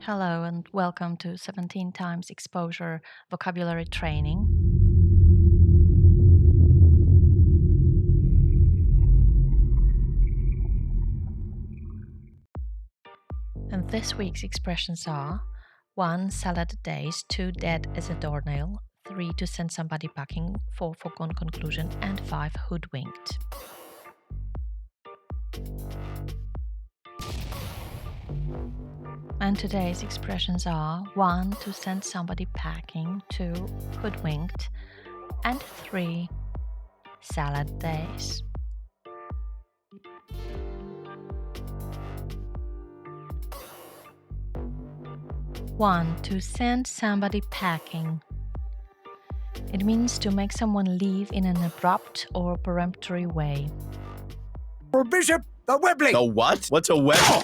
Hello and welcome to 17 times exposure vocabulary training. And this week's expressions are 1. Salad days, 2. Dead as a doornail, 3. To send somebody packing, 4. Foregone conclusion, and 5. Hoodwinked. And today's expressions are 1. To send somebody packing, 2. Hoodwinked, and 3. Salad days. One, to send somebody packing. It means to make someone leave in an abrupt or peremptory way. Bishop, the Webley. The what? What's a web?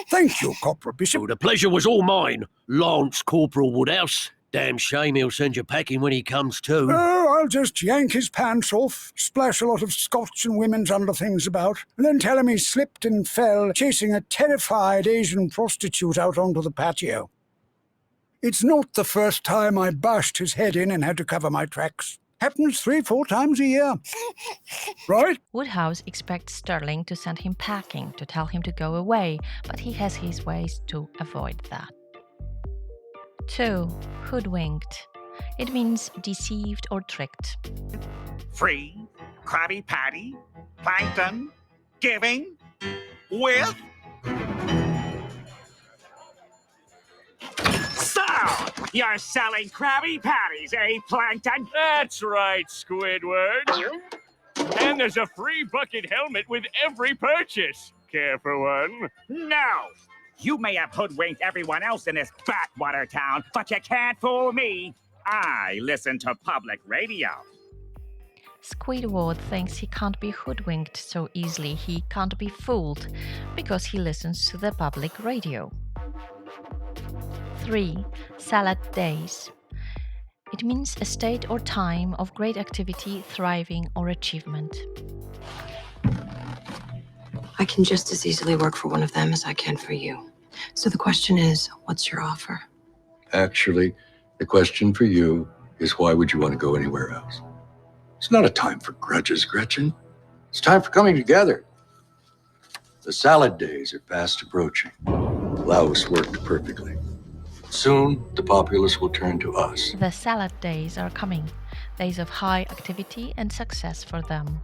Thank you, Corporal Bishop. Oh, the pleasure was all mine. Lance Corporal Woodhouse. Damn shame he'll send you packing when he comes to. Oh, I'll just yank his pants off, splash a lot of Scotch and women's underthings about, and then tell him he slipped and fell chasing a terrified Asian prostitute out onto the patio. It's not the first time I bashed his head in and had to cover my tracks. Happens 3-4 times a year. Right? Woodhouse expects Sterling to send him packing to tell him to go away, but he has his ways to avoid that. 2. Hoodwinked. It means deceived or tricked. Free, Krabby Patty, Plankton, giving, with. So, you're selling Krabby Patties, eh, Plankton? That's right, Squidward. And there's a free bucket helmet with every purchase. Care for one? No! You may have hoodwinked everyone else in this backwater town, but you can't fool me. I listen to public radio. Squidward thinks he can't be hoodwinked so easily, he can't be fooled, because he listens to the public radio. 3. Salad days. It means a state or time of great activity, thriving, or achievement. I can just as easily work for one of them as I can for you. So the question is, what's your offer? Actually, the question for you is why would you want to go anywhere else? It's not a time for grudges, Gretchen. It's time for coming together. The salad days are fast approaching. Laos worked perfectly. Soon, the populace will turn to us. The salad days are coming, days of high activity and success for them.